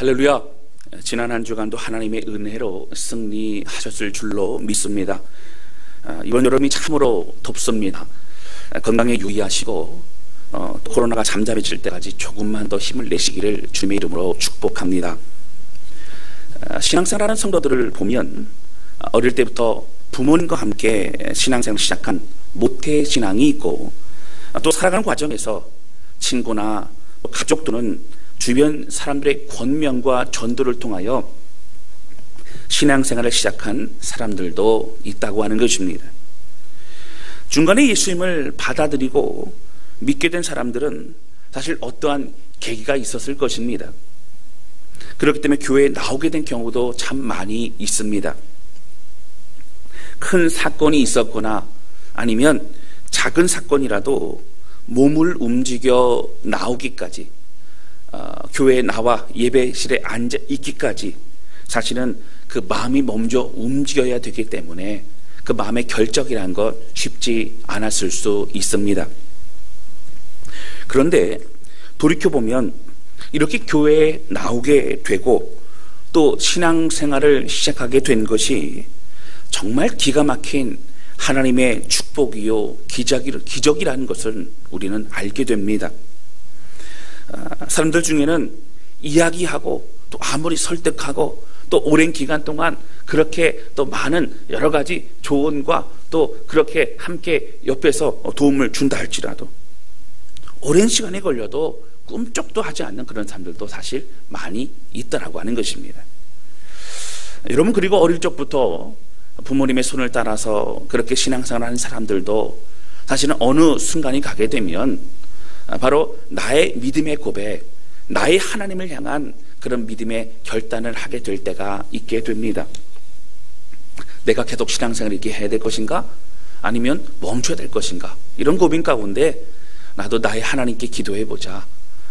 할렐루야. 지난 한 주간도 하나님의 은혜로 승리하셨을 줄로 믿습니다. 이번 여름이 참으로 덥습니다. 건강에 유의하시고 코로나가 잠잠해질 때까지 조금만 더 힘을 내시기를 주님의 이름으로 축복합니다. 신앙생활하는 성도들을 보면 어릴 때부터 부모님과 함께 신앙생활을 시작한 모태신앙이 있고, 또 살아가는 과정에서 친구나 가족 또는 주변 사람들의 권면과 전도를 통하여 신앙생활을 시작한 사람들도 있다고 하는 것입니다. 중간에 예수님을 받아들이고 믿게 된 사람들은 사실 어떠한 계기가 있었을 것입니다. 그렇기 때문에 교회에 나오게 된 경우도 참 많이 있습니다. 큰 사건이 있었거나 아니면 작은 사건이라도 몸을 움직여 나오기까지, 교회에 나와 예배실에 앉아 있기까지 사실은 그 마음이 먼저 움직여야 되기 때문에 그 마음의 결정이라는 것 쉽지 않았을 수 있습니다. 그런데 돌이켜보면 이렇게 교회에 나오게 되고 또 신앙생활을 시작하게 된 것이 정말 기가 막힌 하나님의 축복이요 기적이라는 것을 우리는 알게 됩니다. 사람들 중에는 이야기하고 또 아무리 설득하고 또 오랜 기간 동안 그렇게 또 많은 여러 가지 조언과 또 그렇게 함께 옆에서 도움을 준다 할지라도 오랜 시간이 걸려도 꿈쩍도 하지 않는 그런 사람들도 사실 많이 있더라고 하는 것입니다. 여러분, 그리고 어릴 적부터 부모님의 손을 따라서 그렇게 신앙생활을 하는 사람들도 사실은 어느 순간이 가게 되면 바로 나의 믿음의 고백, 나의 하나님을 향한 그런 믿음의 결단을 하게 될 때가 있게 됩니다. 내가 계속 신앙생활을 이렇게 해야 될 것인가? 아니면 멈춰야 될 것인가? 이런 고민 가운데 나도 나의 하나님께 기도해보자,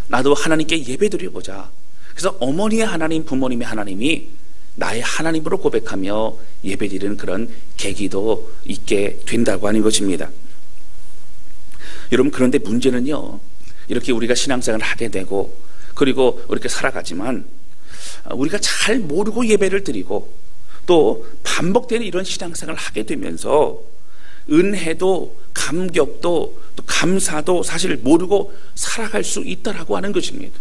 나도 하나님께 예배드려보자. 그래서 어머니의 하나님, 부모님의 하나님이 나의 하나님으로 고백하며 예배드리는 그런 계기도 있게 된다고 하는 것입니다. 여러분, 그런데 문제는요, 이렇게 우리가 신앙생활을 하게 되고 그리고 이렇게 살아가지만 우리가 잘 모르고 예배를 드리고 또 반복되는 이런 신앙생활을 하게 되면서 은혜도 감격도 또 감사도 사실 모르고 살아갈 수 있다라고 하는 것입니다.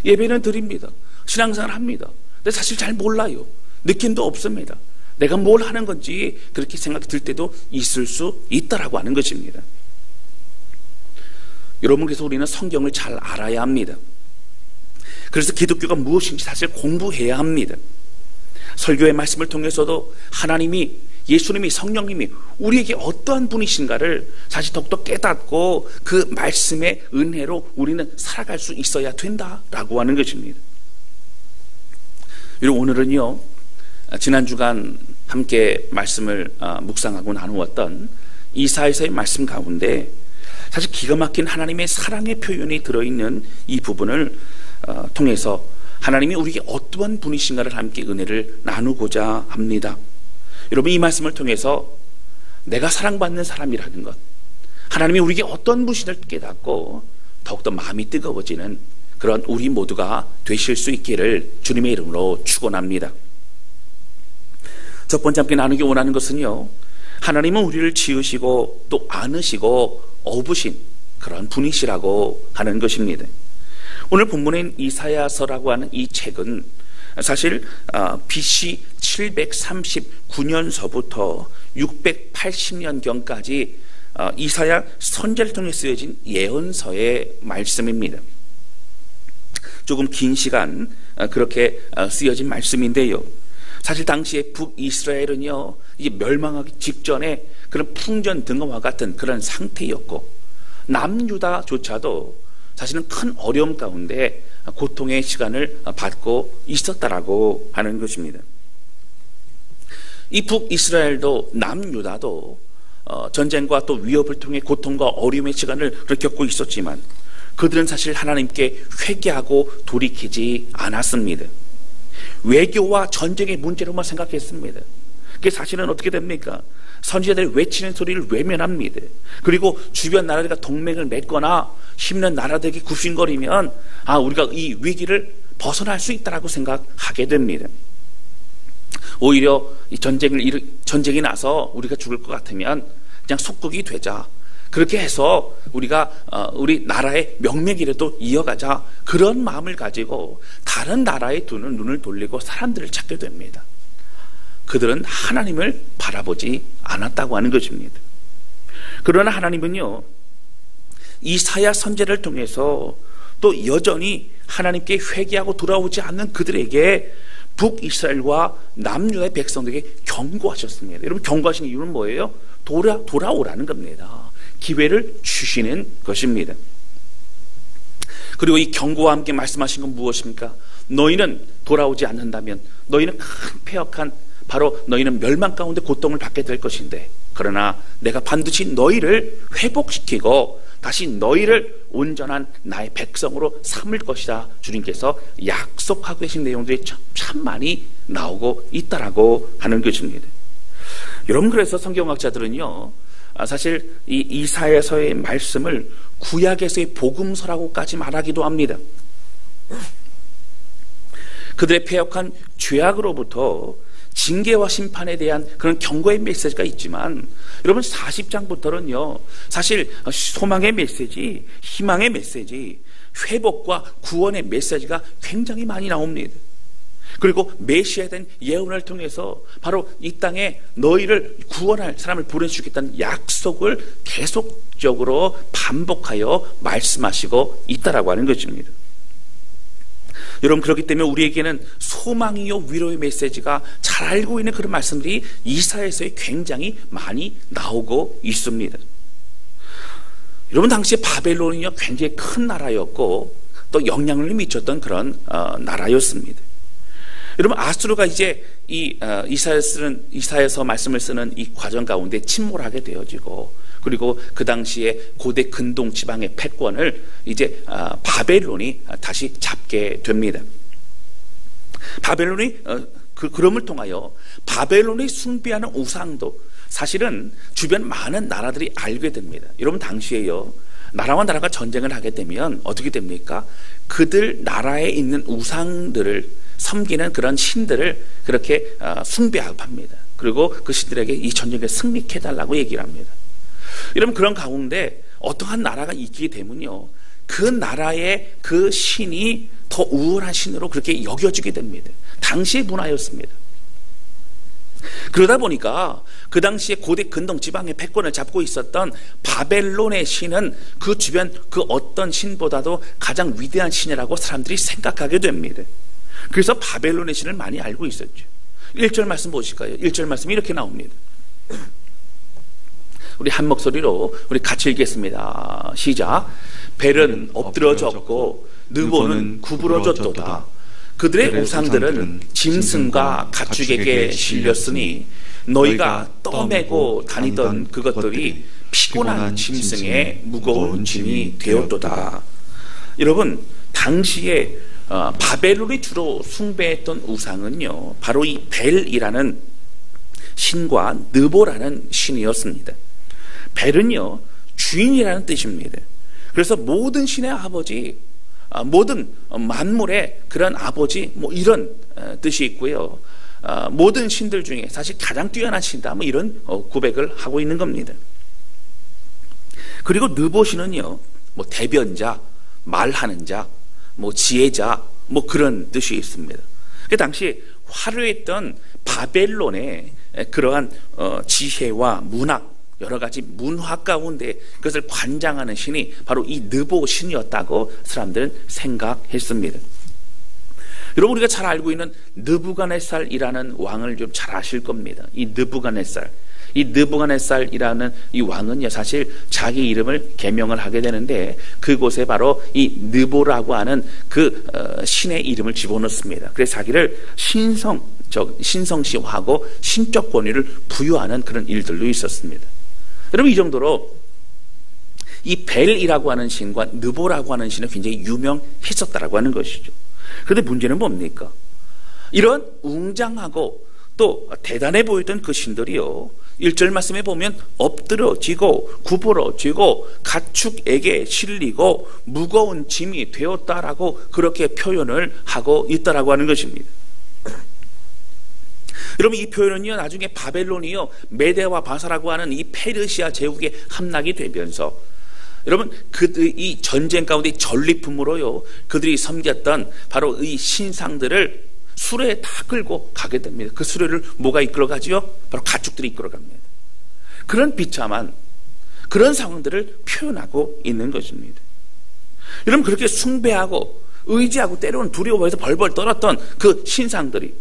예배는 드립니다. 신앙생활을 합니다. 근데 사실 잘 몰라요. 느낌도 없습니다. 내가 뭘 하는 건지 그렇게 생각이 들 때도 있을 수 있다라고 하는 것입니다. 여러분, 그래서 우리는 성경을 잘 알아야 합니다. 그래서 기독교가 무엇인지 사실 공부해야 합니다. 설교의 말씀을 통해서도 하나님이, 예수님이, 성령님이 우리에게 어떠한 분이신가를 사실 더욱더 깨닫고 그 말씀의 은혜로 우리는 살아갈 수 있어야 된다라고 하는 것입니다. 여러분, 오늘은요, 지난 주간 함께 말씀을 묵상하고 나누었던 이사야서의 말씀 가운데 사실 기가 막힌 하나님의 사랑의 표현이 들어있는 이 부분을 통해서 하나님이 우리에게 어떠한 분이신가를 함께 은혜를 나누고자 합니다. 여러분, 이 말씀을 통해서 내가 사랑받는 사람이라는 것, 하나님이 우리에게 어떤 분이신가를 깨닫고 더욱더 마음이 뜨거워지는 그런 우리 모두가 되실 수 있기를 주님의 이름으로 축원합니다. 첫 번째 함께 나누기 원하는 것은요, 하나님은 우리를 지으시고 또 안으시고 어부신 그런 분이시라고 하는 것입니다. 오늘 본문인 이사야서라고 하는 이 책은 사실 BC 739년서부터 680년경까지 이사야 선지자를 통해 쓰여진 예언서의 말씀입니다. 조금 긴 시간 그렇게 쓰여진 말씀인데요, 사실 당시에 북이스라엘은요, 이제 멸망하기 직전에 그런 풍전등화와 같은 그런 상태였고, 남유다조차도 사실은 큰 어려움 가운데 고통의 시간을 받고 있었다라고 하는 것입니다. 이 북이스라엘도 남유다도 전쟁과 또 위협을 통해 고통과 어려움의 시간을 겪고 있었지만 그들은 사실 하나님께 회개하고 돌이키지 않았습니다. 외교와 전쟁의 문제로만 생각했습니다. 그게 사실은 어떻게 됩니까? 선지자들이 외치는 소리를 외면합니다. 그리고 주변 나라들과 동맹을 맺거나 힘있는 나라들에게 굽신거리면 우리가 이 위기를 벗어날 수 있다라고 생각하게 됩니다. 오히려 이 전쟁이 나서 우리가 죽을 것 같으면 그냥 속국이 되자. 그렇게 해서 우리가 우리 나라의 명맥이라도 이어가자. 그런 마음을 가지고 다른 나라에 눈을 돌리고 사람들을 찾게 됩니다. 그들은 하나님을 바라보지 않았다고 하는 것입니다. 그러나 하나님은요, 이사야 선지자를 통해서 또 여전히 하나님께 회개하고 돌아오지 않는 그들에게 북이스라엘과 남유다의 백성들에게 경고하셨습니다. 여러분, 경고하신 이유는 뭐예요? 돌아오라는 겁니다. 기회를 주시는 것입니다. 그리고 이 경고와 함께 말씀하신 건 무엇입니까? 너희는 돌아오지 않는다면 너희는 큰 패역한, 바로 너희는 멸망 가운데 고통을 받게 될 것인데, 그러나 내가 반드시 너희를 회복시키고 다시 너희를 온전한 나의 백성으로 삼을 것이다. 주님께서 약속하고 계신 내용들이 참 많이 나오고 있다라고 하는 것입니다. 여러분, 그래서 성경학자들은요, 사실 이 이사야서의 말씀을 구약에서의 복음서라고까지 말하기도 합니다. 그들의 패역한 죄악으로부터 징계와 심판에 대한 그런 경고의 메시지가 있지만, 여러분 40장부터는요 사실 소망의 메시지, 희망의 메시지, 회복과 구원의 메시지가 굉장히 많이 나옵니다. 그리고 메시아에 대한 예언을 통해서 바로 이 땅에 너희를 구원할 사람을 보내주겠다는 약속을 계속적으로 반복하여 말씀하시고 있다라고 하는 것입니다. 여러분, 그렇기 때문에 우리에게는 소망이요 위로의 메시지가 잘 알고 있는 그런 말씀들이 이사야서에 굉장히 많이 나오고 있습니다. 여러분, 당시에 바벨론이요 굉장히 큰 나라였고 또 영향을 미쳤던 그런 나라였습니다. 여러분, 아수르가 이제 이 이사야서 말씀을 쓰는 이 과정 가운데 침몰하게 되어지고, 그리고 그 당시에 고대 근동 지방의 패권을 이제 바벨론이 다시 잡게 됩니다. 바벨론이 그럼을 통하여 바벨론이 숭배하는 우상도 사실은 주변 많은 나라들이 알게 됩니다. 여러분, 당시에요 나라와 나라가 전쟁을 하게 되면 어떻게 됩니까? 그들 나라에 있는 우상들을 섬기는 그런 신들을 그렇게 숭배하고 합니다. 그리고 그 신들에게 이 전쟁에 승리케 해달라고 얘기를 합니다. 여러분, 그런 가운데 어떠한 나라가 이기게 되면요 그 나라의 그 신이 더 우월한 신으로 그렇게 여겨지게 됩니다. 당시의 문화였습니다. 그러다 보니까 그 당시에 고대 근동 지방의 패권을 잡고 있었던 바벨론의 신은 그 주변 그 어떤 신보다도 가장 위대한 신이라고 사람들이 생각하게 됩니다. 그래서 바벨론의 신을 많이 알고 있었죠. 1절 말씀 보실까요? 1절 말씀이 이렇게 나옵니다. 우리 한 목소리로 우리 같이 읽겠습니다. 시작. 벨은 엎드러졌고 느보는 구부러졌도다. 그들의 우상들은 짐승과 가축에게 실렸으니 너희가 떠매고 다니던 그것들이 피곤한 짐승의 무거운 짐이 되었도다. 여러분, 당시에 바벨론이 주로 숭배했던 우상은요 바로 이 벨이라는 신과 느보라는 신이었습니다. 벨은요 주인이라는 뜻입니다. 그래서 모든 신의 아버지, 모든 만물의 그런 아버지, 뭐 이런 뜻이 있고요. 모든 신들 중에 사실 가장 뛰어난 신이다, 뭐 이런 고백을 하고 있는 겁니다. 그리고 느보신은요 뭐 대변자, 말하는 자, 뭐 지혜자, 뭐 그런 뜻이 있습니다. 그 당시 화려했던 바벨론의 그러한 지혜와 문학, 여러 가지 문화 가운데 그것을 관장하는 신이 바로 이 느보 신이었다고 사람들은 생각했습니다. 여러분, 우리가 잘 알고 있는 느부갓네살이라는 왕을 좀 잘 아실 겁니다. 이 느부갓네살이라는 이 왕은요 사실 자기 이름을 개명을 하게 되는데 그곳에 바로 이 느보라고 하는 그 신의 이름을 집어넣습니다. 그래서 자기를 신성시하고 신적 권위를 부여하는 그런 일들도 있었습니다. 여러분, 이 정도로 이 벨이라고 하는 신과 느보라고 하는 신은 굉장히 유명했었다라고 하는 것이죠. 그런데 문제는 뭡니까? 이런 웅장하고 또 대단해 보이던 그 신들이요 1절 말씀에 보면 엎드러지고 구부러지고 가축에게 실리고 무거운 짐이 되었다라고 그렇게 표현을 하고 있다라고 하는 것입니다. 여러분, 이 표현은요, 나중에 바벨론이요, 메대와 바사라고 하는 이 페르시아 제국에 함락이 되면서, 여러분, 이 전쟁 가운데 전리품으로요, 그들이 섬겼던 바로 이 신상들을 수레에 다 끌고 가게 됩니다. 그 수레를 뭐가 이끌어가지요? 바로 가축들이 이끌어갑니다. 그런 비참한 그런 상황들을 표현하고 있는 것입니다. 여러분, 그렇게 숭배하고 의지하고 때로는 두려워해서 벌벌 떨었던 그 신상들이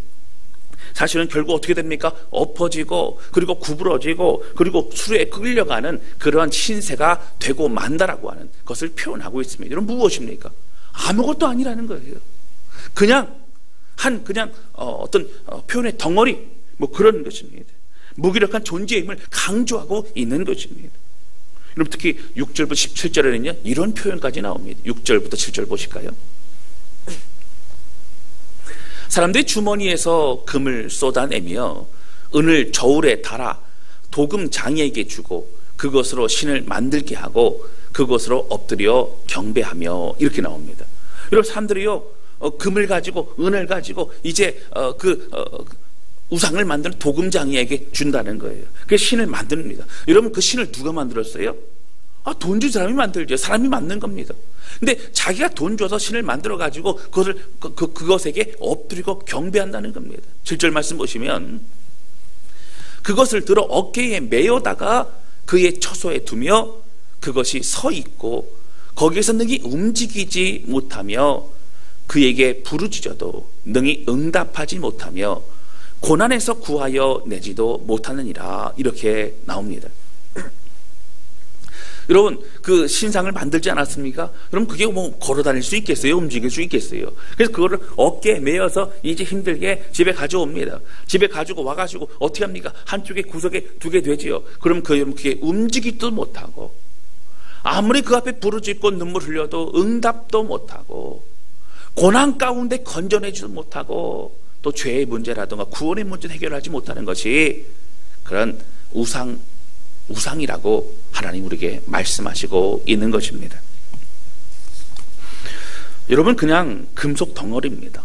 사실은 결국 어떻게 됩니까? 엎어지고 그리고 구부러지고 그리고 수레에 끌려가는 그러한 신세가 되고 만다라고 하는 것을 표현하고 있습니다. 여러분, 무엇입니까? 아무것도 아니라는 거예요. 그냥 어떤 표현의 덩어리, 뭐 그런 것입니다. 무기력한 존재의 힘을 강조하고 있는 것입니다. 여러분, 특히 6절부터 17절에는요, 이런 표현까지 나옵니다. 6절부터 7절 보실까요? 사람들이 주머니에서 금을 쏟아내며 은을 저울에 달아 도금 장이에게 주고 그것으로 신을 만들게 하고 그것으로 엎드려 경배하며, 이렇게 나옵니다. 여러분, 사람들이요, 금을 가지고 은을 가지고 이제 우상을 만드는 도금장이에게 준다는 거예요. 그래서 신을 만듭니다. 여러분, 그 신을 누가 만들었어요? 돈 준 사람이 만들죠. 사람이 만든 겁니다. 근데 자기가 돈 줘서 신을 만들어 가지고 그것에게 엎드리고 경배한다는 겁니다. 7절 말씀 보시면 그것을 들어 어깨에 메어다가 그의 처소에 두며 그것이 서 있고 거기에서 능히 움직이지 못하며 그에게 부르짖어도 능히 응답하지 못하며 고난에서 구하여 내지도 못하느니라, 이렇게 나옵니다. 여러분, 그 신상을 만들지 않았습니까? 그럼 그게 뭐 걸어 다닐 수 있겠어요? 움직일 수 있겠어요? 그래서 그거를 어깨에 메어서 이제 힘들게 집에 가져옵니다. 집에 가지고 와가지고 어떻게 합니까? 한쪽에 구석에 두게 되지요. 그럼 그게 움직이지도 못하고 아무리 그 앞에 부르짖고 눈물 흘려도 응답도 못하고 고난 가운데 건져내지도 못하고 또 죄의 문제라든가 구원의 문제를 해결하지 못하는 것이 그런 우상이라고 하나님 우리에게 말씀하시고 있는 것입니다. 여러분, 그냥 금속 덩어리입니다.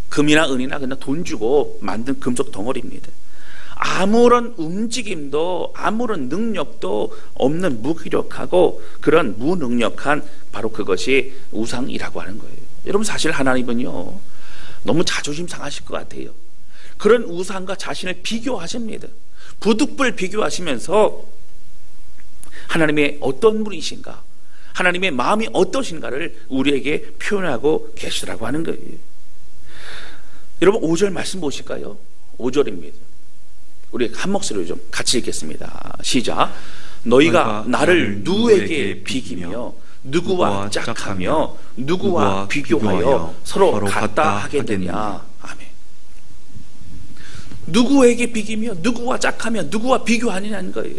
금이나 은이나 그냥 돈 주고 만든 금속 덩어리입니다. 아무런 움직임도 아무런 능력도 없는 무기력하고 그런 무능력한 바로 그것이 우상이라고 하는 거예요. 여러분, 사실 하나님은요, 너무 자존심 상하실 것 같아요. 그런 우상과 자신을 비교하십니다. 부득불 비교하시면서 하나님의 어떤 분이신가, 하나님의 마음이 어떠신가를 우리에게 표현하고 계시라고 하는 거예요. 여러분, 5절 말씀 보실까요? 5절입니다. 우리 한 목소리로 좀 같이 읽겠습니다. 시작. 너희가 나를 누구에게 비기며 누구와 짝하며 누구와 비교하여 서로 같다 하겠느냐. 아멘. 누구에게 비기며 누구와 짝하며 누구와 비교하느냐는 거예요.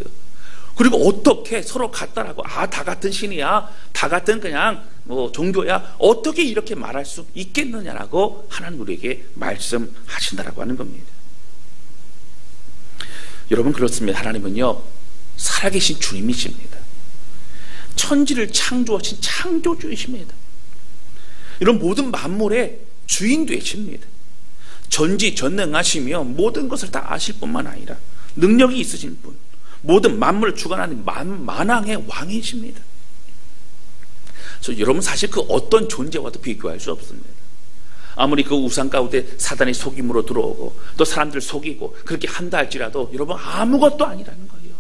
그리고 어떻게 서로 같다라고, 다 같은 신이야, 다 같은 그냥 뭐 종교야, 어떻게 이렇게 말할 수 있겠느냐라고 하나님 우리에게 말씀하신다라고 하는 겁니다. 여러분, 그렇습니다. 하나님은요, 살아계신 주님이십니다. 천지를 창조하신 창조주이십니다. 이런 모든 만물의 주인 되십니다. 전지전능하시며 모든 것을 다 아실 뿐만 아니라 능력이 있으신 분, 모든 만물을 주관하는 만왕의 왕이십니다. 그래서 여러분, 사실 그 어떤 존재와도 비교할 수 없습니다. 아무리 그 우상 가운데 사단이 속임으로 들어오고 또 사람들 속이고 그렇게 한다 할지라도 여러분, 아무것도 아니라는 거예요.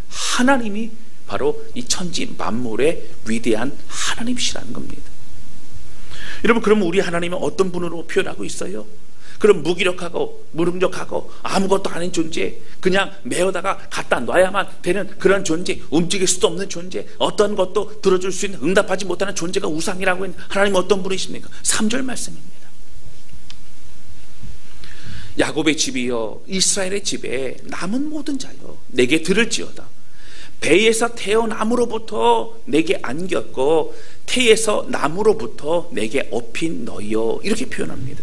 하나님이 바로 이 천지 만물의 위대한 하나님이시라는 겁니다. 여러분, 그러면 우리 하나님은 어떤 분으로 표현하고 있어요? 그럼 무기력하고 무능력하고 아무것도 아닌 존재, 그냥 메어다가 갖다 놔야만 되는 그런 존재, 움직일 수도 없는 존재, 어떤 것도 들어줄 수 있는, 응답하지 못하는 존재가 우상이라고 했는데 하나님은 어떤 분이십니까? 3절 말씀입니다. 야곱의 집이여 이스라엘의 집에 남은 모든 자여 내게 들을지어다. 배에서 태어남으로부터 내게 안겼고 태에서 남으로부터 내게 업힌 너희여, 이렇게 표현합니다.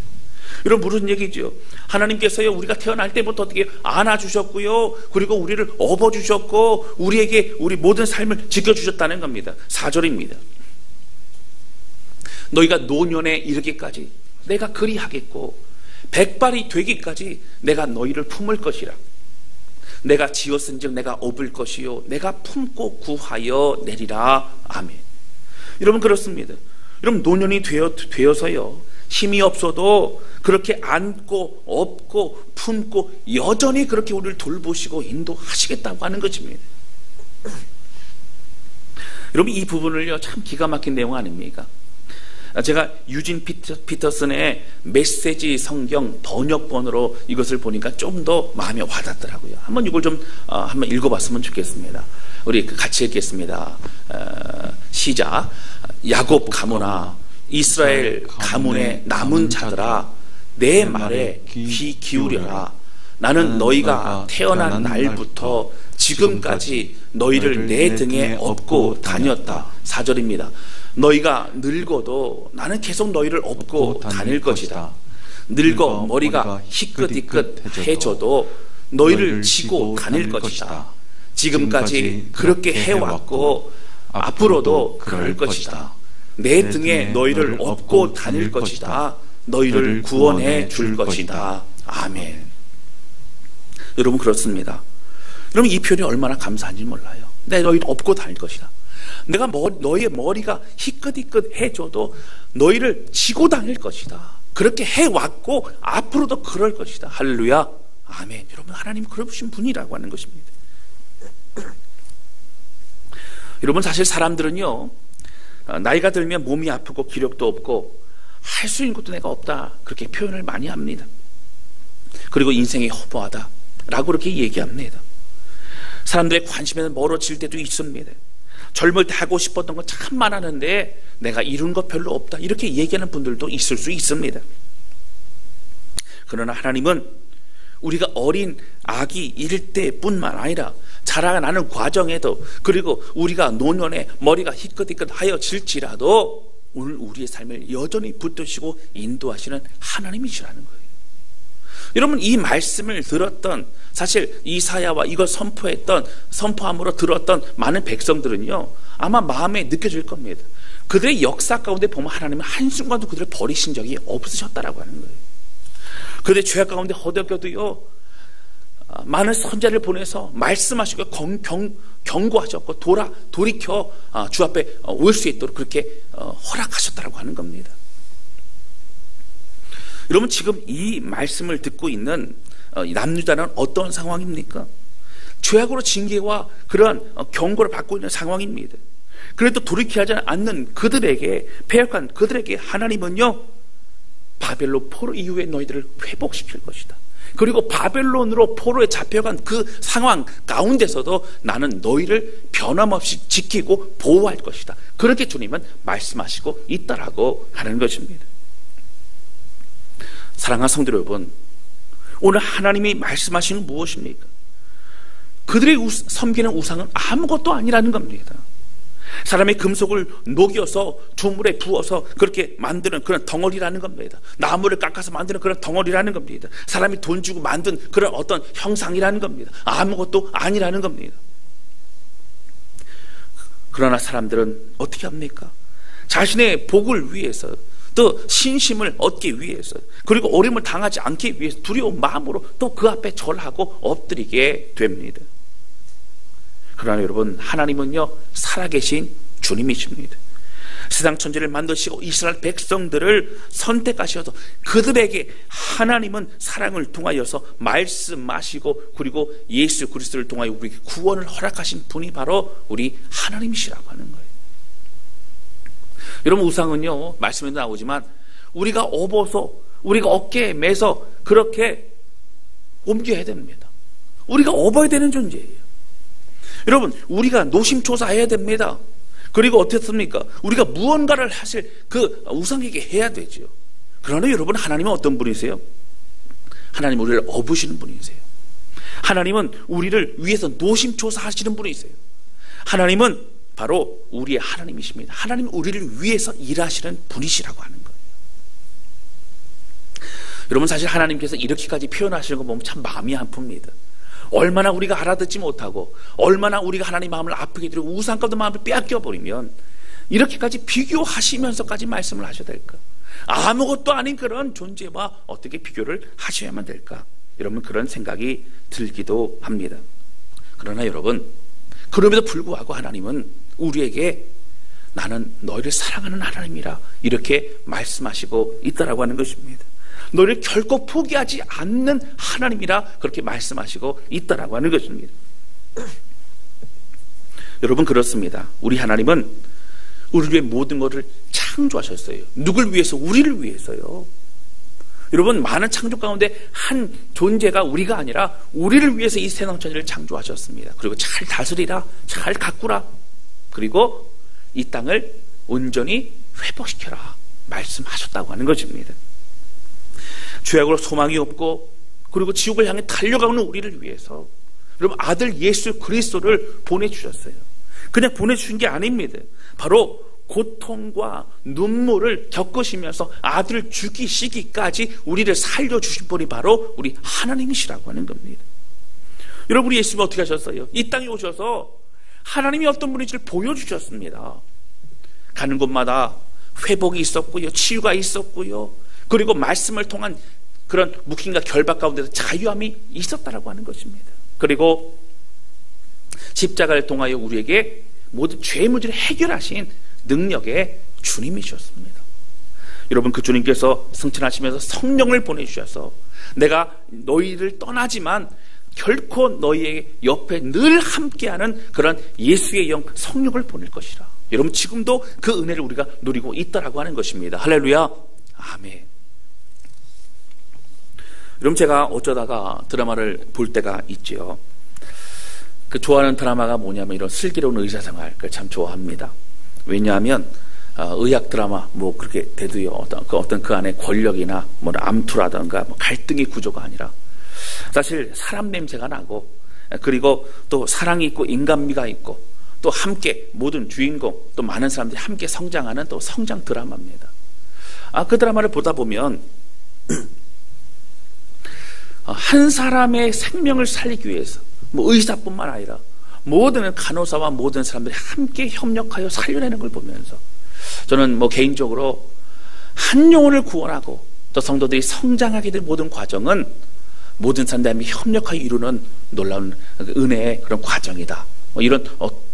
이런 무슨 얘기죠? 하나님께서요, 우리가 태어날 때부터 어떻게 안아주셨고요, 그리고 우리를 업어주셨고, 우리에게 우리 모든 삶을 지켜주셨다는 겁니다. 4절입니다. 너희가 노년에 이르기까지 내가 그리하겠고, 백발이 되기까지 내가 너희를 품을 것이라. 내가 지었은즉 내가 업을 것이요, 내가 품고 구하여 내리라. 아멘. 여러분, 그렇습니다. 여러분, 노년이 되어서요, 힘이 없어도 그렇게 안고 업고 품고 여전히 그렇게 우리를 돌보시고 인도하시겠다고 하는 것입니다. 여러분, 이 부분을요, 참 기가 막힌 내용 아닙니까? 제가 유진 피터슨의 메시지 성경 번역본으로 이것을 보니까 좀 더 마음에 와닿더라고요. 한번 이걸 좀 한번 읽어봤으면 좋겠습니다. 우리 같이 읽겠습니다. 시작. 야곱 가문아, 이스라엘 가문의 남은 자들아, 내 말에 귀 기울여라. 나는 너희가 태어난 날부터 지금까지 너희를 내 등에 업고 다녔다. 4절입니다. 너희가 늙어도 나는 계속 너희를 업고 다닐 것이다. 늙어 머리가 희끗희끗해져도 너희를 지고 다닐 것이다. 지금까지 그렇게 해왔고 앞으로도 그럴 것이다. 내 등에 너희를 업고 다닐 것이다. 너희를 구원해 줄 것이다. 아멘. 여러분, 그렇습니다. 여러분, 이 표현이 얼마나 감사한지 몰라요. 내가 너희를 업고 다닐 것이다. 내가 너희의 머리가 희끗희끗해져도 너희를 지고 다닐 것이다. 그렇게 해왔고 앞으로도 그럴 것이다. 할렐루야. 아멘. 여러분, 하나님 그러신 분이라고 하는 것입니다. 여러분, 사실 사람들은요, 나이가 들면 몸이 아프고 기력도 없고 할 수 있는 것도 내가 없다, 그렇게 표현을 많이 합니다. 그리고 인생이 허무하다 라고 그렇게 얘기합니다. 사람들의 관심에는 멀어질 때도 있습니다. 젊을 때 하고 싶었던 건 참 많았는데 내가 이룬 것 별로 없다, 이렇게 얘기하는 분들도 있을 수 있습니다. 그러나 하나님은 우리가 어린 아기일 때뿐만 아니라 자라나는 과정에도, 그리고 우리가 노년에 머리가 희끗희끗하여질지라도 오늘 우리의 삶을 여전히 붙드시고 인도하시는 하나님이시라는 거예요. 여러분, 이 말씀을 들었던, 사실 이사야와 이걸 선포함으로 들었던 많은 백성들은요, 아마 마음에 느껴질 겁니다. 그들의 역사 가운데 보면 하나님은 한순간도 그들을 버리신 적이 없으셨다라고 하는 거예요. 그들의 죄악 가운데 허덕여도요, 많은 선자를 보내서 말씀하시고 경고하셨고 돌이켜 주 앞에 올 수 있도록 그렇게 허락하셨다라고 하는 겁니다. 여러분, 지금 이 말씀을 듣고 있는 남유다는 어떤 상황입니까? 죄악으로 징계와 그러한 경고를 받고 있는 상황입니다. 그래도 돌이키지 않는 그들에게, 패역한 그들에게 하나님은요, 바벨론 포로 이후에 너희들을 회복시킬 것이다. 그리고 바벨론으로 포로에 잡혀간 그 상황 가운데서도 나는 너희를 변함없이 지키고 보호할 것이다. 그렇게 주님은 말씀하시고 있다라고 하는 것입니다. 사랑하는 성도 여러분, 오늘 하나님이 말씀하시는 무엇입니까? 그들이 섬기는 우상은 아무것도 아니라는 겁니다. 사람의 금속을 녹여서 조물에 부어서 그렇게 만드는 그런 덩어리라는 겁니다. 나무를 깎아서 만드는 그런 덩어리라는 겁니다. 사람이 돈 주고 만든 그런 어떤 형상이라는 겁니다. 아무것도 아니라는 겁니다. 그러나 사람들은 어떻게 합니까? 자신의 복을 위해서, 또 신심을 얻기 위해서, 그리고 어려움을 당하지 않기 위해서 두려운 마음으로 또 그 앞에 절하고 엎드리게 됩니다. 그러나 여러분, 하나님은요, 살아계신 주님이십니다. 세상 천지를 만드시고 이스라엘 백성들을 선택하셔서 그들에게 하나님은 사랑을 통하여서 말씀하시고, 그리고 예수 그리스도를 통하여 우리에게 구원을 허락하신 분이 바로 우리 하나님이시라고 하는 거예요. 여러분, 우상은요, 말씀에도 나오지만 우리가 업어서, 우리가 어깨에 매서 그렇게 옮겨야 됩니다. 우리가 업어야 되는 존재예요. 여러분, 우리가 노심초사해야 됩니다. 그리고 어떻습니까? 우리가 무언가를 사실 그 우상에게 해야 되죠. 그러나 여러분, 하나님은 어떤 분이세요? 하나님은 우리를 업으시는 분이세요. 하나님은 우리를 위해서 노심초사하시는 분이세요. 하나님은 바로 우리의 하나님이십니다. 하나님은 우리를 위해서 일하시는 분이시라고 하는 거예요. 여러분, 사실 하나님께서 이렇게까지 표현하시는 거 보면 참 마음이 아픕니다. 얼마나 우리가 알아듣지 못하고 얼마나 우리가 하나님 마음을 아프게 드리고 우상과도 마음을 빼앗겨버리면 이렇게까지 비교하시면서까지 말씀을 하셔야 될까? 아무것도 아닌 그런 존재와 어떻게 비교를 하셔야만 될까? 여러분, 그런 생각이 들기도 합니다. 그러나 여러분, 그럼에도 불구하고 하나님은 우리에게 나는 너희를 사랑하는 하나님이라 이렇게 말씀하시고 있다라고 하는 것입니다. 너희를 결코 포기하지 않는 하나님이라 그렇게 말씀하시고 있다라고 하는 것입니다. 여러분, 그렇습니다. 우리 하나님은 우리를 위해 모든 것을 창조하셨어요. 누굴 위해서? 우리를 위해서요. 여러분, 많은 창조 가운데 한 존재가 우리가 아니라 우리를 위해서 이 세상천지를 창조하셨습니다. 그리고 잘 다스리라, 잘 가꾸라, 그리고 이 땅을 온전히 회복시켜라 말씀하셨다고 하는 것입니다. 죄악으로 소망이 없고 그리고 지옥을 향해 달려가는 우리를 위해서 여러분, 아들 예수 그리스도를 보내주셨어요. 그냥 보내주신 게 아닙니다. 바로 고통과 눈물을 겪으시면서 아들을 죽이시기까지 우리를 살려주신 분이 바로 우리 하나님이시라고 하는 겁니다. 여러분, 우리 예수님은 어떻게 하셨어요? 이 땅에 오셔서 하나님이 어떤 분인지를 보여주셨습니다. 가는 곳마다 회복이 있었고요, 치유가 있었고요, 그리고 말씀을 통한 그런 묵힘과 결박 가운데서 자유함이 있었다라고 하는 것입니다. 그리고 십자가를 통하여 우리에게 모든 죄의 문제를 해결하신 능력의 주님이셨습니다. 여러분, 그 주님께서 승천하시면서 성령을 보내주셔서 내가 너희를 떠나지만 결코 너희의 옆에 늘 함께하는 그런 예수의 영 성령을 보낼 것이라. 여러분, 지금도 그 은혜를 우리가 누리고 있다라고 하는 것입니다. 할렐루야, 아멘. 여러분, 제가 어쩌다가 드라마를 볼 때가 있지요. 그 좋아하는 드라마가 뭐냐면 이런 슬기로운 의사생활, 그걸 참 좋아합니다. 왜냐하면 의학 드라마 뭐 그렇게 돼도요, 어떤 그 안에 권력이나 뭐 암투라든가 뭐 갈등의 구조가 아니라 사실 사람 냄새가 나고, 그리고 또 사랑이 있고 인간미가 있고, 또 함께 모든 주인공 또 많은 사람들이 함께 성장하는 또 성장 드라마입니다. 그 드라마를 보다 보면 한 사람의 생명을 살리기 위해서 뭐 의사뿐만 아니라 모든 간호사와 모든 사람들이 함께 협력하여 살려내는 걸 보면서 저는 뭐 개인적으로 한 영혼을 구원하고 또 성도들이 성장하게 될 모든 과정은 모든 사람들이 함께 협력하여 이루는 놀라운 은혜의 그런 과정이다, 뭐 이런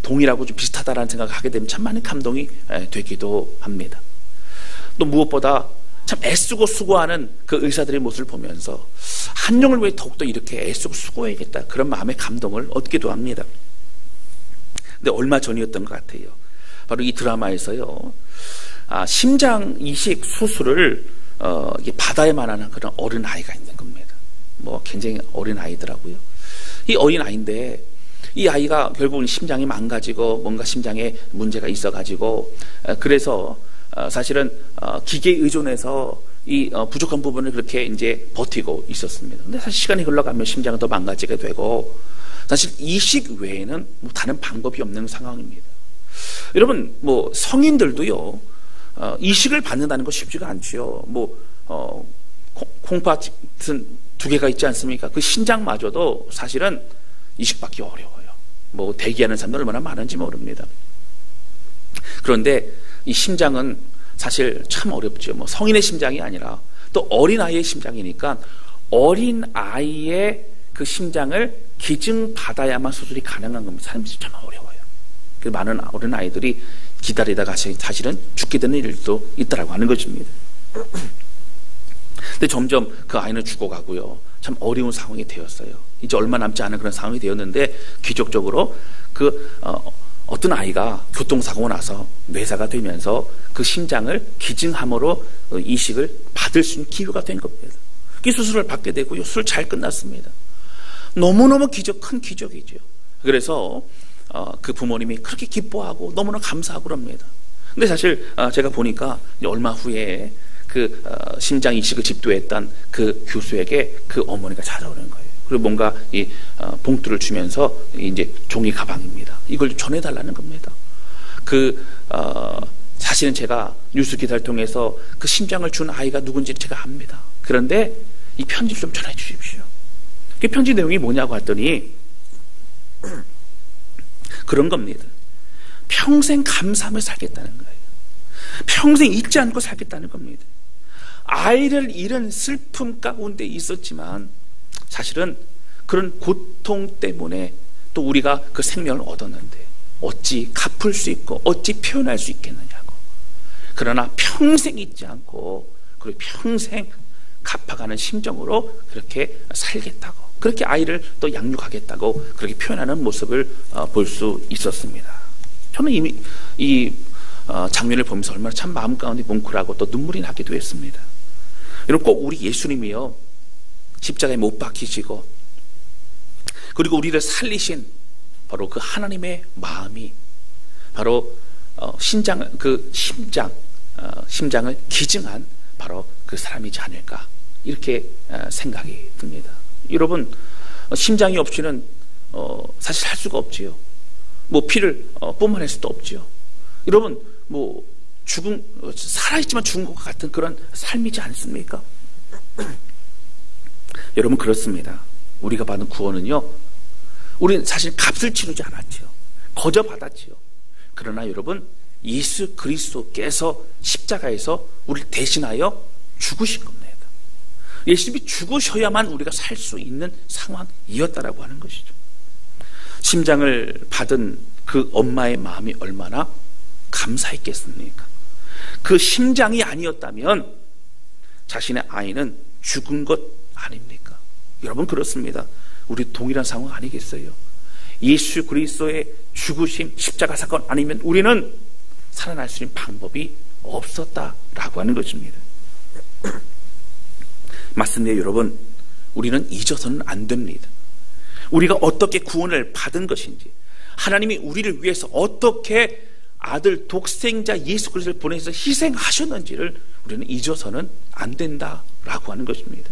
동일하고 좀 비슷하다라는 생각을 하게 되면 참 많은 감동이 되기도 합니다. 또 무엇보다 참 애쓰고 수고하는 그 의사들의 모습을 보면서 한 영을 위해 더욱더 이렇게 애쓰고 수고해야겠다, 그런 마음의 감동을 얻기도 합니다. 근데 얼마 전이었던 것 같아요. 바로 이 드라마에서요, 심장 이식 수술을 받아야만 하는 그런 어린 아이가 있는 겁니다. 뭐 굉장히 어린 아이더라고요. 이 어린 아이인데 이 아이가 결국은 심장이 망가지고 뭔가 심장에 문제가 있어가지고 그래서 사실은 기계에 의존해서 이 부족한 부분을 그렇게 이제 버티고 있었습니다. 근데 사실 시간이 흘러가면 심장은 더 망가지게 되고 사실 이식 외에는 뭐 다른 방법이 없는 상황입니다. 여러분, 뭐 성인들도요, 이식을 받는다는 거 쉽지가 않지요. 뭐 콩팥 같은 두 개가 있지 않습니까? 그 신장마저도 사실은 이식받기 어려워요. 뭐 대기하는 사람들 얼마나 많은지 모릅니다. 그런데 이 심장은 사실 참 어렵죠. 뭐 성인의 심장이 아니라 또 어린 아이의 심장이니까 어린 아이의 그 심장을 기증받아야만 수술이 가능한 겁니다. 사람들이 참 어려워요. 많은 어린 아이들이 기다리다가 사실은 죽게 되는 일도 있다라고 하는 것입니다. 근데 점점 그 아이는 죽어가고요, 참 어려운 상황이 되었어요. 이제 얼마 남지 않은 그런 상황이 되었는데 기적적으로 어떤 아이가 교통사고 나서 뇌사가 되면서 그 심장을 기증함으로 이식을 받을 수 있는 기회가 된 겁니다. 그 수술을 받게 되고요, 수술 잘 끝났습니다. 너무너무 큰 기적이죠. 그래서 그 부모님이 그렇게 기뻐하고 너무나 감사하고 그럽니다. 근데 사실 제가 보니까 얼마 후에 그 심장 이식을 집도했던 그 교수에게 그 어머니가 찾아오는 거예요. 그리고 뭔가 이 봉투를 주면서 이제 종이 가방입니다. 이걸 전해달라는 겁니다. 사실은 제가 뉴스 기사를 통해서 그 심장을 준 아이가 누군지 제가 압니다. 그런데 이 편지를 좀 전해 주십시오. 그 편지 내용이 뭐냐고 했더니 그런 겁니다. 평생 감사하며 살겠다는 거예요. 평생 잊지 않고 살겠다는 겁니다. 아이를 잃은 슬픔 가운데 있었지만 사실은 그런 고통 때문에 또 우리가 그 생명을 얻었는데 어찌 갚을 수 있고 어찌 표현할 수 있겠느냐고. 그러나 평생 잊지 않고 그리고 평생 갚아가는 심정으로 그렇게 살겠다고, 그렇게 아이를 또 양육하겠다고 그렇게 표현하는 모습을 볼 수 있었습니다. 저는 이미 이 장면을 보면서 얼마나 참 마음 가운데 뭉클하고 또 눈물이 나기도 했습니다. 여러분, 꼭 우리 예수님이요 십자가에 못 박히시고 그리고 우리를 살리신 바로 그 하나님의 마음이 바로 심장을 기증한 바로 그 사람이지 않을까, 이렇게 생각이 듭니다. 여러분, 심장이 없이는 사실 살 수가 없지요. 뭐 피를 뿜어낼 수도 없지요. 여러분, 뭐 살아있지만 죽은 것 같은 그런 삶이지 않습니까? 여러분, 그렇습니다. 우리가 받은 구원은요, 우리는 사실 값을 치르지 않았지요. 거저 받았지요. 그러나 여러분, 예수 그리스도께서 십자가에서 우리를 대신하여 죽으신 겁니다. 예수님이 죽으셔야만 우리가 살 수 있는 상황이었다라고 하는 것이죠. 심장을 받은 그 엄마의 마음이 얼마나 감사했겠습니까? 그 심장이 아니었다면 자신의 아이는 죽은 것 아닙니까? 여러분, 그렇습니다. 우리 동일한 상황 아니겠어요? 예수 그리스도의 죽으심, 십자가 사건 아니면 우리는 살아날 수 있는 방법이 없었다라고 하는 것입니다. 맞습니다. 여러분, 우리는 잊어서는 안 됩니다. 우리가 어떻게 구원을 받은 것인지, 하나님이 우리를 위해서 어떻게 아들 독생자 예수 그리스도를 보내서 희생하셨는지를 우리는 잊어서는 안 된다라고 하는 것입니다.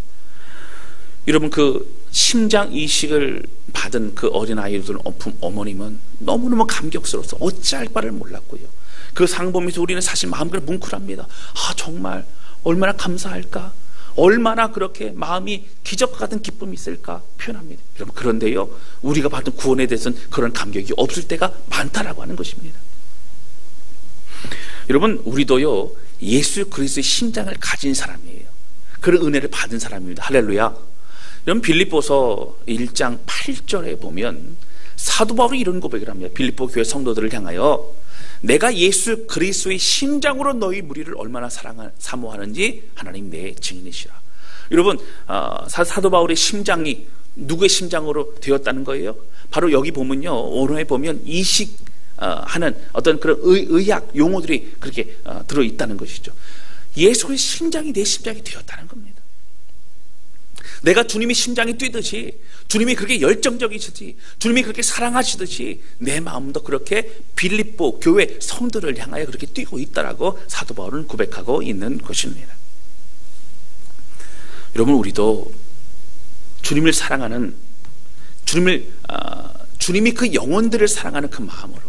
여러분, 그 심장 이식을 받은 그 어린아이를 엎은 어머님은 너무너무 감격스러워서 어찌할 바를 몰랐고요. 그 상황 보면서 우리는 사실 마음을 뭉클합니다. 정말 얼마나 감사할까, 얼마나 그렇게 마음이 기적과 같은 기쁨이 있을까 표현합니다. 여러분, 그런데요, 우리가 받은 구원에 대해서는 그런 감격이 없을 때가 많다라고 하는 것입니다. 여러분, 우리도요 예수 그리스도의 심장을 가진 사람이에요. 그런 은혜를 받은 사람입니다. 할렐루야. 여러분, 빌립보서 1장 8절에 보면 사도 바울이 이런 고백을 합니다. 빌립보 교회 성도들을 향하여 내가 예수 그리스도의 심장으로 너희 무리를 얼마나 사모하는지 하나님 내 증인이시라. 여러분, 사도 바울의 심장이 누구의 심장으로 되었다는 거예요? 바로 여기 보면요, 오늘에 보면 이식하는 어떤 그런 의학 용어들이 그렇게 들어있다는 것이죠. 예수의 심장이 내 심장이 되었다는 겁니다. 내가 주님의 심장이 뛰듯이, 주님이 그렇게 열정적이시듯이, 주님이 그렇게 사랑하시듯이 내 마음도 그렇게 빌립보 교회 성도를 향하여 그렇게 뛰고 있다라고 사도 바울은 고백하고 있는 것입니다. 여러분, 우리도 주님을 사랑하는, 주님이 그 영혼들을 사랑하는 그 마음으로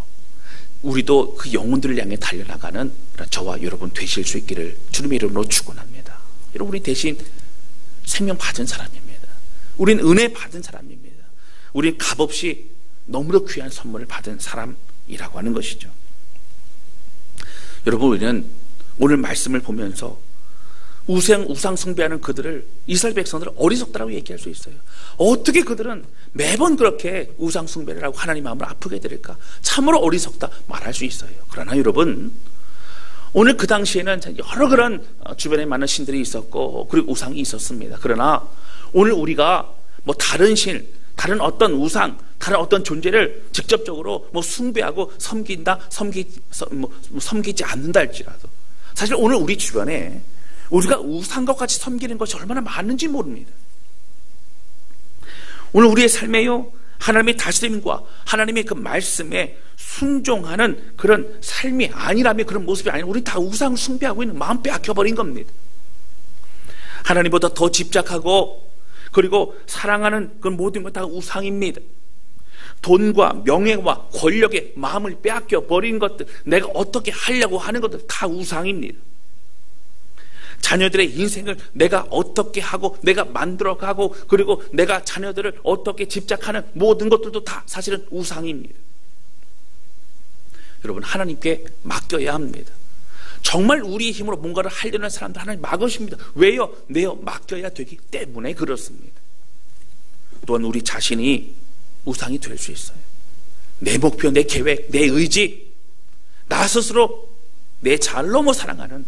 우리도 그 영혼들을 향해 달려나가는 저와 여러분 되실 수 있기를 주님의 이름으로 축원합니다. 여러분, 우리 대신 생명 받은 사람입니다. 우리는 은혜 받은 사람입니다. 우리는 값없이 너무도 귀한 선물을 받은 사람이라고 하는 것이죠. 여러분, 우리는 오늘 말씀을 보면서 우상 숭배하는 그들을, 이스라엘 백성들을 어리석다라고 얘기할 수 있어요. 어떻게 그들은 매번 그렇게 우상 숭배를 하고 하나님 마음을 아프게 드릴까? 참으로 어리석다 말할 수 있어요. 그러나 여러분, 오늘 그 당시에는 여러 그런 주변에 많은 신들이 있었고 그리고 우상이 있었습니다. 그러나 오늘 우리가 뭐 다른 신, 다른 어떤 우상, 다른 어떤 존재를 직접적으로 뭐 숭배하고 섬기지 않는다 할지라도 사실 오늘 우리 주변에 우리가 우상과 같이 섬기는 것이 얼마나 많은지 모릅니다. 오늘 우리의 삶에요, 하나님의 다스림과 하나님의 그 말씀에 순종하는 그런 삶이 아니라면, 그런 모습이 아니라면 우리 다 우상 숭배하고 있는, 마음 빼앗겨버린 겁니다. 하나님보다 더 집착하고 그리고 사랑하는 그 모든 것 다 우상입니다. 돈과 명예와 권력의 마음을 빼앗겨버린 것들, 내가 어떻게 하려고 하는 것들 다 우상입니다. 자녀들의 인생을 내가 어떻게 하고 내가 만들어가고 그리고 내가 자녀들을 어떻게 집착하는 모든 것들도 다 사실은 우상입니다. 여러분, 하나님께 맡겨야 합니다. 정말 우리의 힘으로 뭔가를 하려는 사람들 하나님 막으십니다. 왜요? 내어 맡겨야 되기 때문에 그렇습니다. 또한 우리 자신이 우상이 될 수 있어요. 내 목표, 내 계획, 내 의지, 나 스스로 내 잘로 사랑하는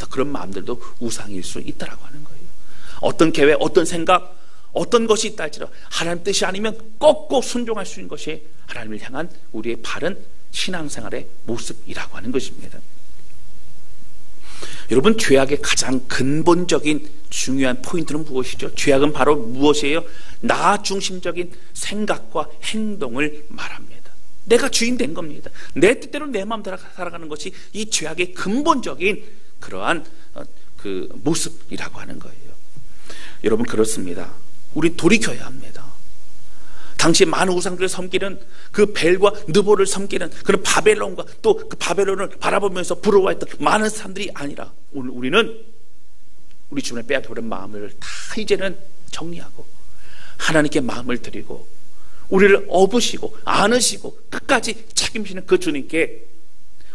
그런 마음들도 우상일 수 있다라고 하는 거예요. 어떤 계획, 어떤 생각, 어떤 것이 있다 할지라도 하나님 뜻이 아니면 꼭꼭 순종할 수 있는 것이 하나님을 향한 우리의 바른 신앙생활의 모습이라고 하는 것입니다. 여러분, 죄악의 가장 근본적인 중요한 포인트는 무엇이죠? 죄악은 바로 무엇이에요? 나 중심적인 생각과 행동을 말합니다. 내가 주인 된 겁니다. 내 뜻대로 내 마음대로 살아가는 것이 이 죄악의 근본적인 그러한 그 모습이라고 하는 거예요. 여러분, 그렇습니다. 우리 돌이켜야 합니다. 당시 많은 우상들을 섬기는 그 벨과 느보를 섬기는 그런 바벨론과 또 그 바벨론을 바라보면서 부러워했던 많은 사람들이 아니라 오늘 우리는 우리 주변에 빼앗겨버린 마음을 다 이제는 정리하고 하나님께 마음을 드리고 우리를 업으시고 안으시고 끝까지 책임지는 그 주님께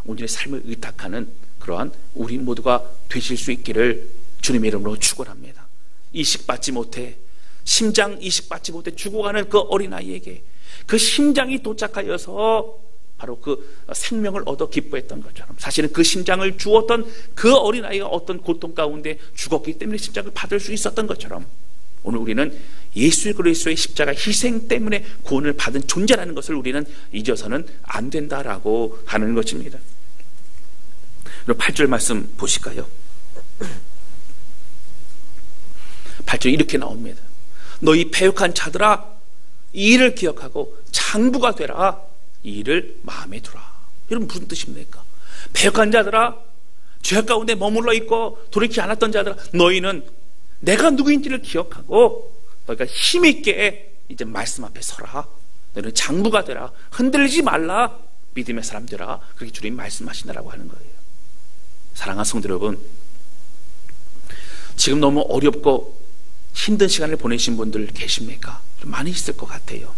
오늘의 삶을 의탁하는 그러한 우리 모두가 되실 수 있기를 주님의 이름으로 축원합니다. 이식받지 못해 심장 이식받지 못해 죽어가는 그 어린아이에게 그 심장이 도착하여서 바로 그 생명을 얻어 기뻐했던 것처럼 사실은 그 심장을 주었던 그 어린아이가 어떤 고통 가운데 죽었기 때문에 십자가를 받을 수 있었던 것처럼 오늘 우리는 예수 그리스도의 십자가 희생 때문에 구원을 받은 존재라는 것을 우리는 잊어서는 안 된다라고 하는 것입니다. 8절 말씀 보실까요? 8절 이렇게 나옵니다. 너희 패역한 자들아, 이 일을 기억하고 장부가 되라. 이 일을 마음에 두라. 여러분, 무슨 뜻입니까? 패역한 자들아, 죄악 가운데 머물러 있고 돌이키지 않았던 자들아, 너희는 내가 누구인지를 기억하고 너희가 힘있게 이제 말씀 앞에 서라. 너희는 장부가 되라. 흔들리지 말라. 믿음의 사람 되라. 그렇게 주님 말씀하신다라고 하는 거예요. 사랑하는 성도 여러분, 지금 너무 어렵고 힘든 시간을 보내신 분들 계십니까? 좀 많이 있을 것 같아요.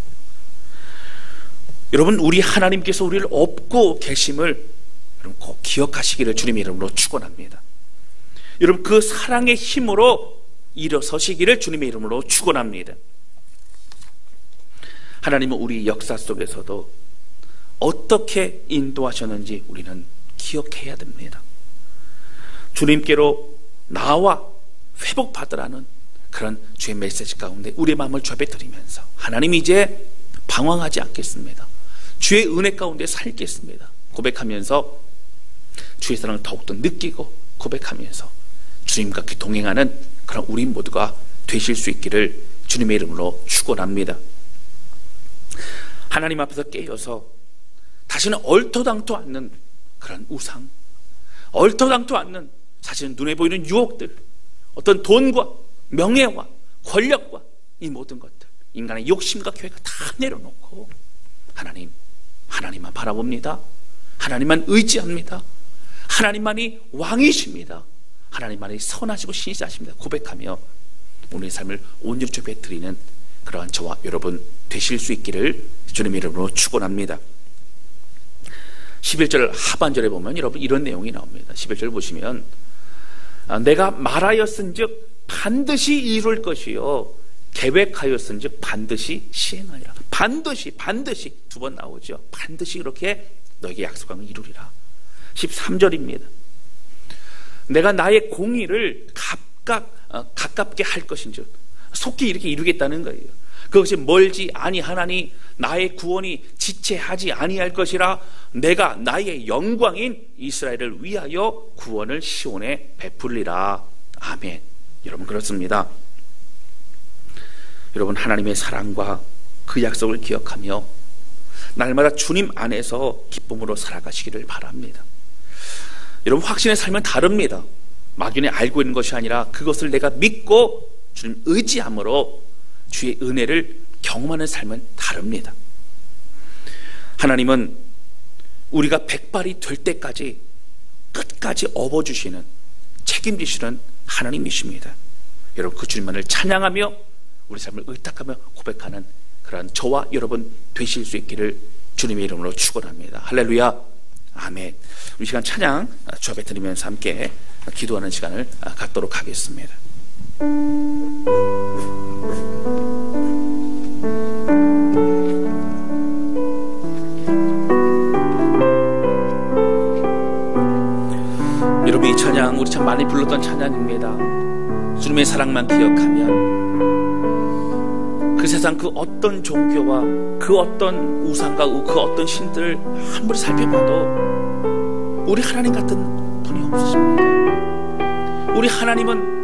여러분, 우리 하나님께서 우리를 업고 계심을 여러분 꼭 기억하시기를 주님의 이름으로 축원합니다. 여러분, 그 사랑의 힘으로 일어서시기를 주님의 이름으로 축원합니다. 하나님은 우리 역사 속에서도 어떻게 인도하셨는지 우리는 기억해야 됩니다. 주님께로 나와 회복받으라는 그런 주의 메시지 가운데 우리의 마음을 접해드리면서 하나님이 이제 방황하지 않겠습니다. 주의 은혜 가운데 살겠습니다. 고백하면서 주의 사랑을 더욱더 느끼고 고백하면서 주님과 동행하는 그런 우리 모두가 되실 수 있기를 주님의 이름으로 축원합니다. 하나님 앞에서 깨어서 다시는 얼토당토 않는 그런 우상, 얼토당토 않는 사실은 눈에 보이는 유혹들, 어떤 돈과 명예와 권력과 이 모든 것들, 인간의 욕심과 계획을 다 내려놓고 하나님만 바라봅니다. 하나님만 의지합니다. 하나님만이 왕이십니다. 하나님만이 선하시고 신실하십니다. 고백하며 오늘의 삶을 온전히 드리는 그러한 저와 여러분 되실 수 있기를 주님의 이름으로 축원합니다. 11절 하반절에 보면 여러분 이런 내용이 나옵니다. 11절 보시면 내가 말하였은즉 반드시 이룰 것이요 계획하였은즉 반드시 시행하리라. 반드시 두 번 나오죠. 반드시 그렇게 너에게 약속한 걸 이루리라. 13절입니다. 내가 나의 공의를 가깝게 할 것인즉 속히 이렇게 이루겠다는 거예요. 그것이 멀지 아니하나니 나의 구원이 지체하지 아니할 것이라. 내가 나의 영광인 이스라엘을 위하여 구원을 시온에 베풀리라. 아멘. 여러분, 그렇습니다. 여러분, 하나님의 사랑과 그 약속을 기억하며 날마다 주님 안에서 기쁨으로 살아가시기를 바랍니다. 여러분, 확신의 삶은 다릅니다. 막연히 알고 있는 것이 아니라 그것을 내가 믿고 주님 의지함으로 주의 은혜를 경험하는 삶은 다릅니다. 하나님은 우리가 백발이 될 때까지 끝까지 업어주시는, 책임지시는 하나님이십니다. 여러분, 그 주님만을 찬양하며 우리 삶을 의탁하며 고백하는 그러한 저와 여러분 되실 수 있기를 주님의 이름으로 축원합니다. 할렐루야, 아멘. 우리 시간 찬양 주 앞에 드리면서 함께 기도하는 시간을 갖도록 하겠습니다. 여러분, 이 찬양 우리 참 많이 불렀던 찬양입니다. 주님의 사랑만 기억하면 그 세상 그 어떤 종교와 그 어떤 우상과 그 어떤 신들을 아무리 살펴봐도 우리 하나님 같은 분이 없으십니다. 우리 하나님은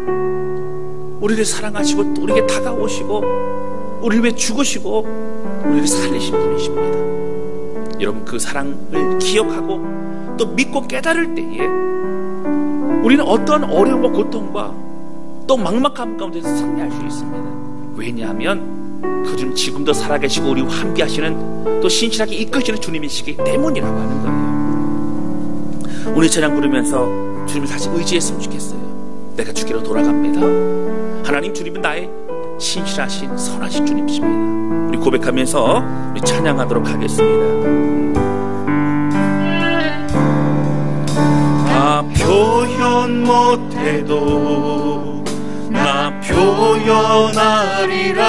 우리를 사랑하시고 우리에게 다가오시고 우리를 위해 죽으시고 우리를 살리신 분이십니다. 여러분, 그 사랑을 기억하고 또 믿고 깨달을 때에 우리는 어떠한 어려움과 고통과 또 막막함 가운데서 승리할 수 있습니다. 왜냐하면 그 주님 지금도 살아계시고 우리와 함께 하시는 또 신실하게 이끄시는 주님이시기 때문이라고 하는 거예요. 오늘 찬양 부르면서 주님을 다시 의지했으면 좋겠어요. 내가 주께로 돌아갑니다. 하나님, 주님은 나의 신실하신 선하신 주님이십니다. 우리 고백하면서 우리 찬양하도록 하겠습니다. 나 표현 못해도 나 표현하리라.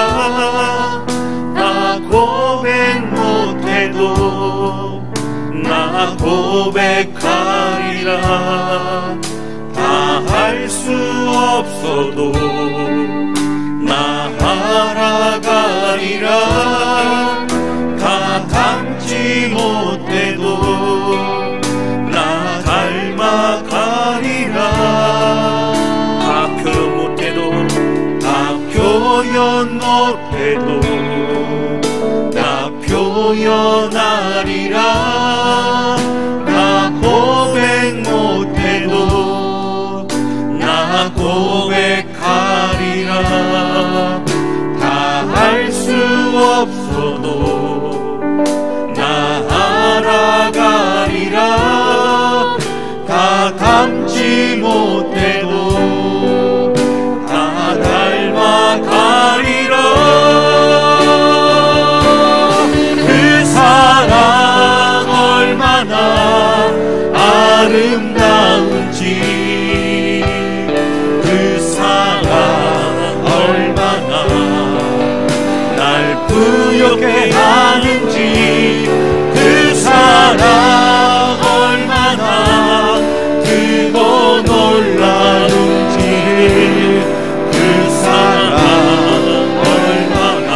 나 고백 못해도 나 고백하리라. 다 할 수 없어도 나 알아가리라. 다 닮지 못해도 나 닮아가리라. 다 표현 못해도 다 표현 못해도 나 표현하리라. 나 고백 못해도 나 고백하리라. 다 할 수 없어도 나 알아가리라. 다 닮지 못해도 다 닮아가리라. 그 사랑 얼마나 아름다운지, 그 사랑 얼마나 날 부욕해 하는지, 그 사랑 얼마나 크고 놀라운지, 그 사랑 얼마나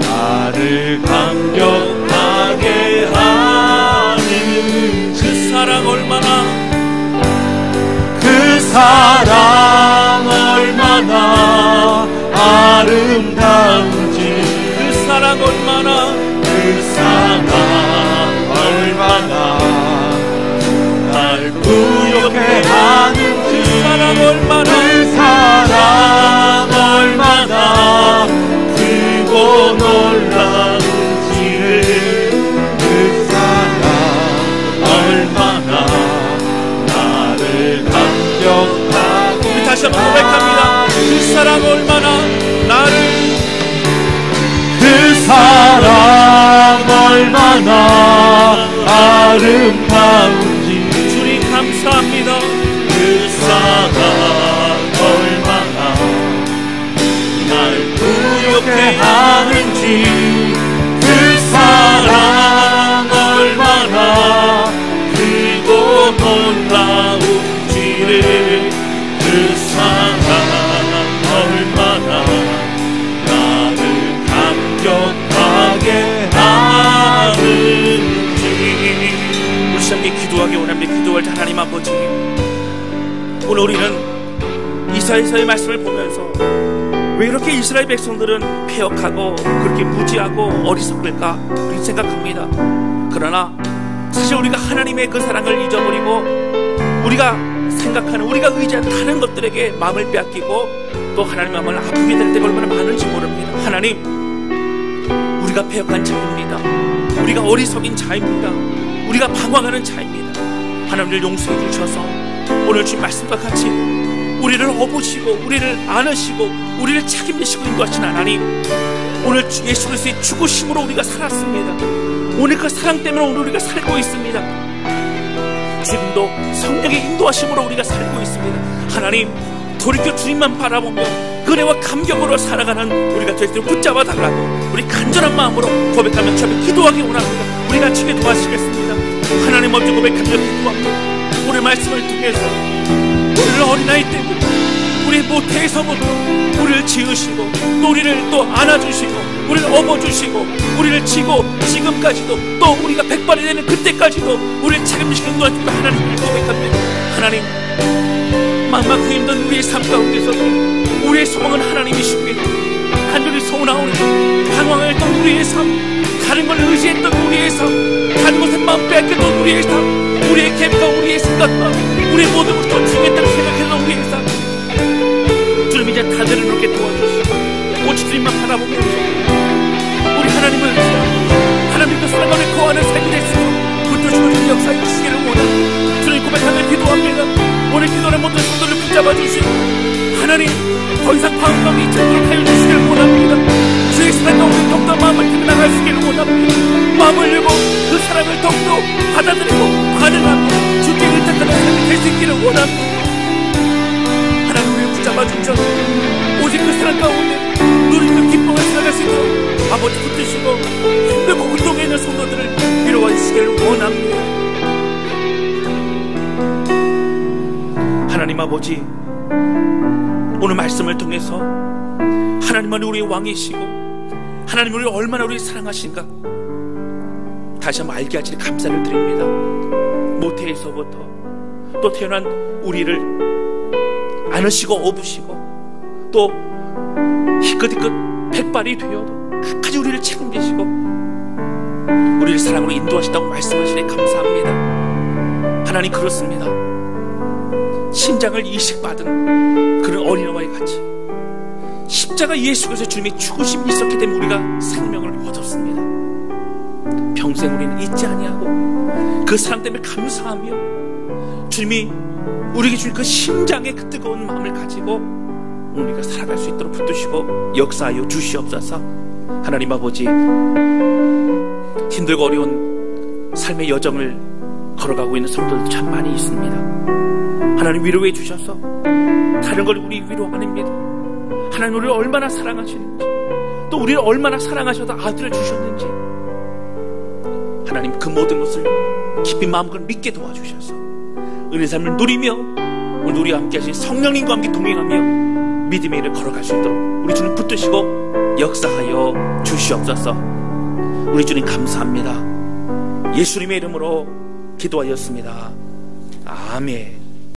나를 감격하게 하는지, 그 사랑 얼마나, 그 사랑 얼마나 아름다운지, 그 사랑 얼마나, 그 사랑 얼마나 날 부욕해 하는지, 그 사랑 얼마나, 그 사랑 얼마나 크고 놀라운지를, 그 사랑 얼마나 나를 감격하게. 우리 다시 한번 고백합니다. 그 사랑 얼마나 나를, 그 사랑 얼마나 아름다운지, 주님 감사합니다. 그 사랑 얼마나 날 부욕해 하는지, 그 사랑 얼마나 크고 놀라운지를, 그 사랑 얼마나 나를 감격하게 하는지. 우리 함께 기도하기 원합니다. 기도할 때 하나님 아버지, 오늘 우리는 이사야서의 말씀을 보면서 왜 이렇게 이스라엘 백성들은 패역하고 그렇게 무지하고 어리석을까 그렇게 생각합니다. 그러나 사실 우리가 하나님의 그 사랑을 잊어버리고 우리가 생각하는, 우리가 의지한 다른 것들에게 마음을 빼앗기고 또 하나님 마음을 아프게 될 때가 얼마나 많은지 모릅니다. 하나님, 우리가 패역한 자입니다. 우리가 어리석인 자입니다. 우리가 방황하는 자입니다. 하나님을 용서해 주셔서 오늘 주신 말씀과 같이 우리를 업으시고 우리를 안으시고 우리를 책임지시고 인도하신 하나님, 오늘 예수 그리스도의 죽으심으로 우리가 살았습니다. 오늘 그 사랑 때문에 오늘 우리가 살고 있습니다. 지금도 성령의 인도하심으로 우리가 살고 있습니다. 하나님, 돌이켜 주님만 바라보며 은혜와 감격으로 살아가는 우리가 될 수 있도록 붙잡아 달라고 우리 간절한 마음으로 고백하며 주 앞에 기도하기 원합니다. 우리가 같이 기도하시겠습니다. 하나님 앞에 고백하며 기도합니다. 우리 말씀을 통해서 우리를 어린아이 때문에 우리 모태에서부터 우리를 지으시고 또 우리를 또 안아주시고 우리를 업어주시고 우리를 지고 지금까지도 또 우리가 백발이 되는 그때까지도 우리를 책임지시는 인도하시고 하나님을 고백합니다. 하나님, 막막하고 힘든 우리의 삶 가운데서도 우리의 소망은 하나님이시기에 간절히 소원하오니 방황했던 우리의 삶, 다른 걸 의지했던 우리의 삶, 다른 것에 마음 뺏겼던 우리의 삶, 우리의 계획과 우리의 생각과 우리의 모든 것을 더 중요했다고 생각했던 우리의 삶, 주님 이제 다 내려놓게 도와주시고 오직 주님만 바라보면서 우리 하나님을 의지하고 하나님 그 사랑 가운데 거하는 삶이 될수록 붙들어주고 주님 역사해 주시기를 원합니다. 주님 고백하며 기도합니다. 오늘 기도를 모든 성도를 붙잡아 주시고 하나님, 더 이상 방황 가운데 있지 않도록 하여 주시기를 원합니다. 주의 사랑 가운데 더욱더 마음을 들고 나갈 수 있기를 원합니다. 마음을 열고 그 사랑을 더욱더 받아들이고 반응하고 주께 의탁하는 삶이 될 수 있기를 원합니다. 하나님, 우리를 붙잡아 주셔서 오직 그 사랑 가운데 누리는 기쁨을 살아갈 수 있도록 아버지 붙드시고 힘들고 운동에 있는 성도들을 위로해 주시기를 원합니다. 하나님 아버지, 오늘 말씀을 통해서 하나님은 우리의 왕이시고 하나님은 우리를 얼마나 우리를 사랑하신가 다시 한번 알게 하시니 감사를 드립니다. 모태에서부터 또 태어난 우리를 안으시고 업으시고 또 희끗희끗 백발이 되어도 끝까지 우리를 책임지시고 우리를 사랑으로 인도하신다고 말씀하시니 감사합니다. 하나님, 그렇습니다. 신장을 이식받은 그런 어린아이와 같이 십자가 예수 그리스도 주님의 죽으심이 있었기 때문에 우리가 생명을 얻었습니다. 평생 우리는 잊지 아니하고 그 사랑 때문에 감사하며 주님이 우리에게 주신 그 심장의 그 뜨거운 마음을 가지고 우리가 살아갈 수 있도록 붙드시고 역사하여 주시옵소서. 하나님 아버지, 힘들고 어려운 삶의 여정을 걸어가고 있는 성도들 참 많이 있습니다. 하나님, 위로해 주셔서 다른 걸 우리 위로 아닙니다. 하나님, 우리를 얼마나 사랑하시는지 또 우리를 얼마나 사랑하셔서 아들을 주셨는지 하나님, 그 모든 것을 깊이 마음껏 믿게 도와주셔서 은혜의 삶을 누리며 오늘 우리와 함께 하신 성령님과 함께 동행하며 믿음의 일을 걸어갈 수 있도록 우리 주님 붙드시고 역사하여 주시옵소서. 우리 주님 감사합니다. 예수님의 이름으로 기도하였습니다. 아멘.